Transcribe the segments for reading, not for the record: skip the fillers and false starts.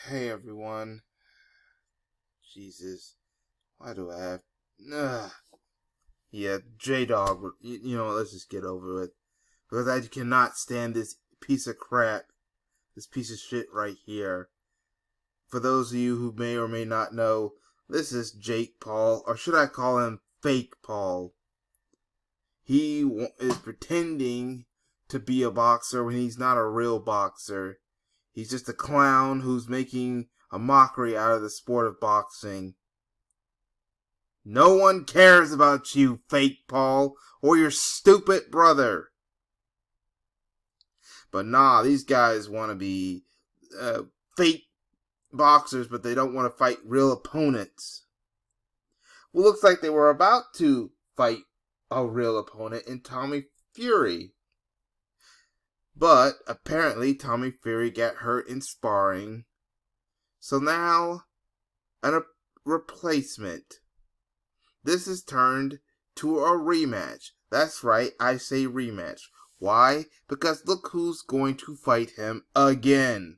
Hey everyone. Jesus. Why do I have... Ugh. Yeah, J-Dog. Let's just get over it. Because I cannot stand this piece of crap. This piece of shit right here. For those of you who may or may not know, this is Jake Paul. Or should I call him Fake Paul? He is pretending to be a boxer when he's not a real boxer. He's just a clown who's making a mockery out of the sport of boxing. No one cares about you, Fake Paul, or your stupid brother. But nah, these guys want to be fake boxers, but they don't want to fight real opponents. Well, looks like they were about to fight a real opponent in Tommy Fury. But apparently Tommy Fury got hurt in sparring. So now, a replacement. This is turned to a rematch. That's right, I say rematch. Why? Because look who's going to fight him again.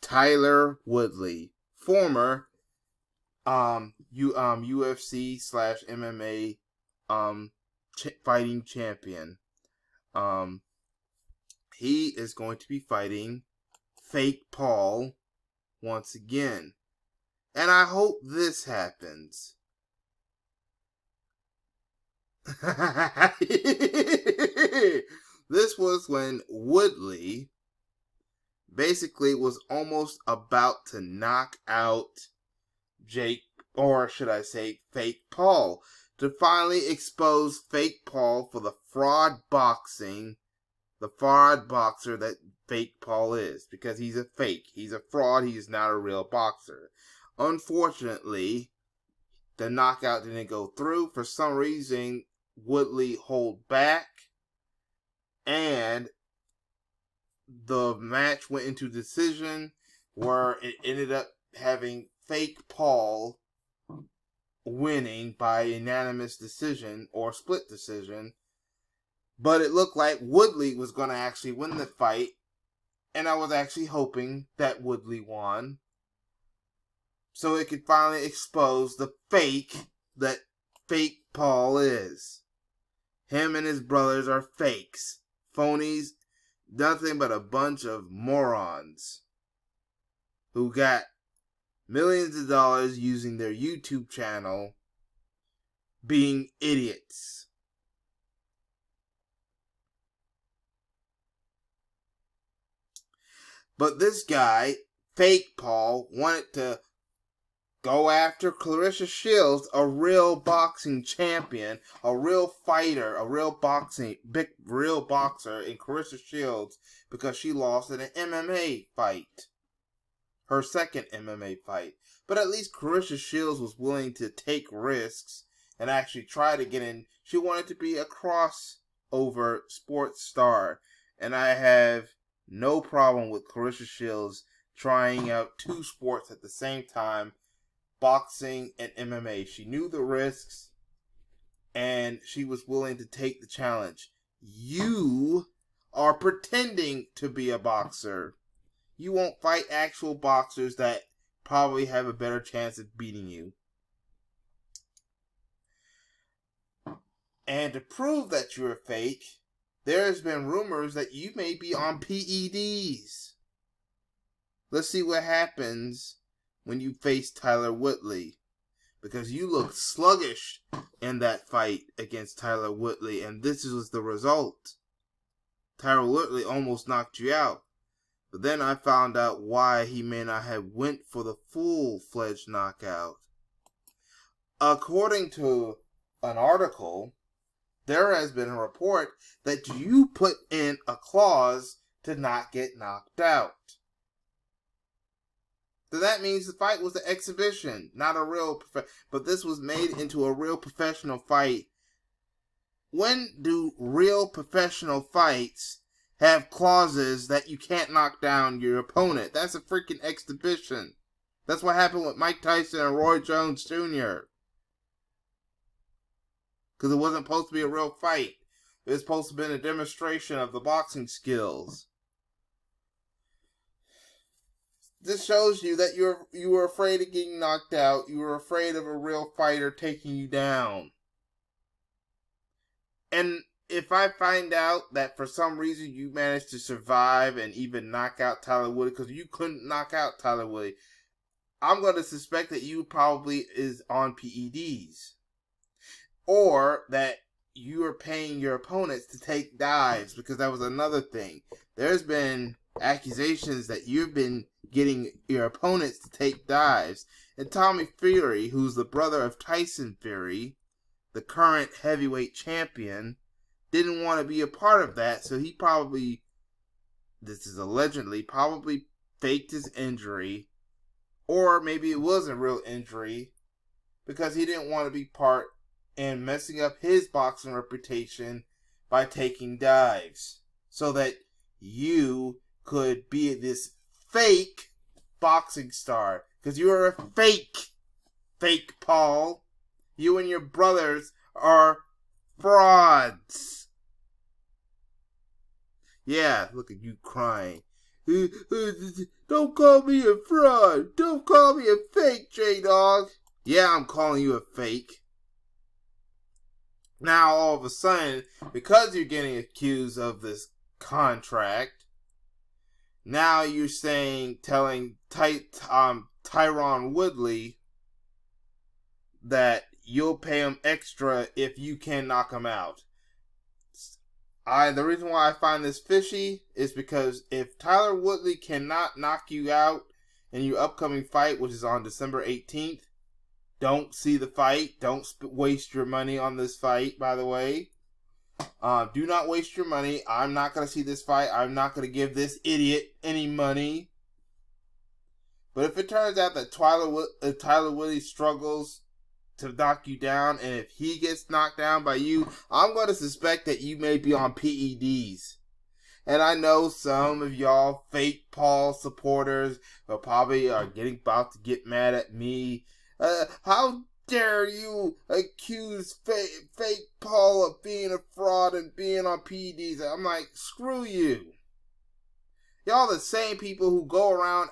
Tyron Woodley, former UFC/MMA fighting champion. He is going to be fighting Fake Paul once again. And I hope this happens. This was when Woodley basically was almost about to knock out Jake, or should I say Fake Paul, to finally expose Fake Paul for the fraud boxer that Fake Paul is, because he's a fake. He's a fraud. He is not a real boxer. Unfortunately, the knockout didn't go through. For some reason, Woodley held back, and the match went into decision, where it ended up having Fake Paul winning by unanimous decision or split decision. But it looked like Woodley was going to actually win the fight, and I was actually hoping that Woodley won, so it could finally expose the fake that Fake Paul is. Him and his brothers are fakes. Phonies. Nothing but a bunch of morons who got millions of dollars using their YouTube channel being idiots. But this guy, Fake Paul, wanted to go after Clarissa Shields, a real boxing champion, a real fighter, a real boxer in Clarissa Shields, because she lost in an MMA fight. Her second MMA fight. But at least Clarissa Shields was willing to take risks and actually try to get in. She wanted to be a crossover sports star. And I have no problem with Clarissa Shields trying out two sports at the same time, boxing and MMA. She knew the risks, and she was willing to take the challenge. You are pretending to be a boxer. You won't fight actual boxers that probably have a better chance of beating you. And to prove that you're fake, there's been rumors that you may be on PEDs. Let's see what happens when you face Tyron Woodley, because you looked sluggish in that fight against Tyron Woodley, and this was the result. Tyron Woodley almost knocked you out, but then I found out why he may not have went for the full-fledged knockout. According to an article, there has been a report that you put in a clause to not get knocked out. So that means the fight was an exhibition, not a real... But this was made into a real professional fight. When do real professional fights have clauses that you can't knock down your opponent? That's a freaking exhibition. That's what happened with Mike Tyson and Roy Jones Jr. Because it wasn't supposed to be a real fight. It was supposed to be a demonstration of the boxing skills. This shows you that you were afraid of getting knocked out. You were afraid of a real fighter taking you down. And if I find out that for some reason you managed to survive and even knock out Tyron Woodley, because you couldn't knock out Tyron Woodley, I'm going to suspect that you probably is on PEDs. Or that you are paying your opponents to take dives, because that was another thing. There's been accusations that you've been getting your opponents to take dives. And Tommy Fury, who's the brother of Tyson Fury, the current heavyweight champion, didn't want to be a part of that, so he probably, this is allegedly, probably faked his injury, or maybe it was a real injury, because he didn't want to be part in messing up his boxing reputation by taking dives, so that you could be this fake boxing star, because you are a fake Paul. You and your brothers are frauds. Yeah, look at you crying. Don't call me a fraud. Don't call me a fake, J-Dog. Yeah, I'm calling you a fake. Now, all of a sudden, because you're getting accused of this contract, now you're telling Tyron Woodley that you'll pay him extra if you can knock him out. The reason why I find this fishy is because if Tyron Woodley cannot knock you out in your upcoming fight, which is on December 18th, don't see the fight. Don't waste your money on this fight, by the way. Do not waste your money. I'm not going to see this fight. I'm not going to give this idiot any money. But if it turns out that Tyron Woodley struggles to knock you down, and if he gets knocked down by you, I'm going to suspect that you may be on PEDs. And I know some of y'all fake Paul supporters are probably about to get mad at me. How dare you accuse fake Paul of being a fraud and being on PEDs? I'm like, screw you. Y'all the same people who go around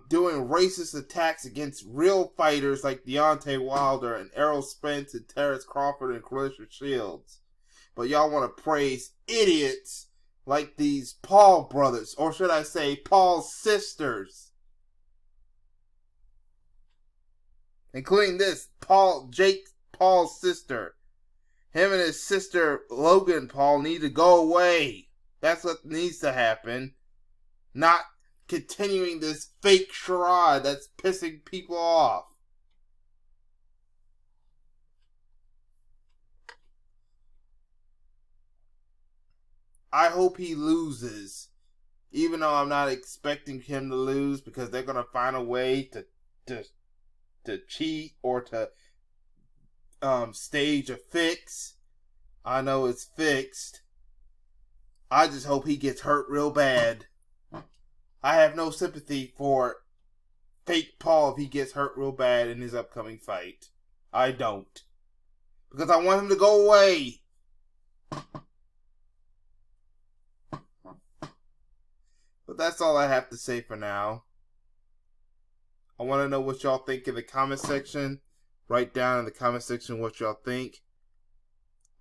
doing racist attacks against real fighters like Deontay Wilder and Errol Spence and Terrence Crawford and Clarissa Shields. But y'all want to praise idiots like these Paul brothers, or should I say Paul's sisters. Including this, Jake Paul's sister. Him and his sister, Logan Paul, need to go away. That's what needs to happen. Not continuing this fake charade that's pissing people off. I hope he loses. Even though I'm not expecting him to lose, because they're going to find a way to cheat or to stage a fix. I know it's fixed. I just hope he gets hurt real bad. I have no sympathy for fake Paul if he gets hurt real bad in his upcoming fight. I don't. Because I want him to go away. But that's all I have to say for now. I want to know what y'all think in the comment section. Write down in the comment section what y'all think.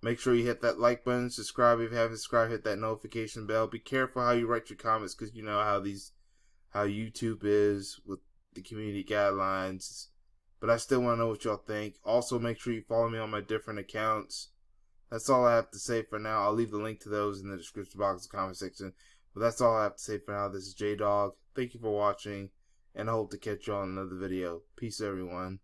Make sure you hit that like button, subscribe if you haven't subscribed, hit that notification bell. Be careful how you write your comments, because you know how YouTube is with the community guidelines. But I still want to know what y'all think. Also, make sure you follow me on my different accounts. That's all I have to say for now. I'll leave the link to those in the description box and comment section. But that's all I have to say for now. This is J-Dog. Thank you for watching, and I hope to catch you on another video. Peace, everyone.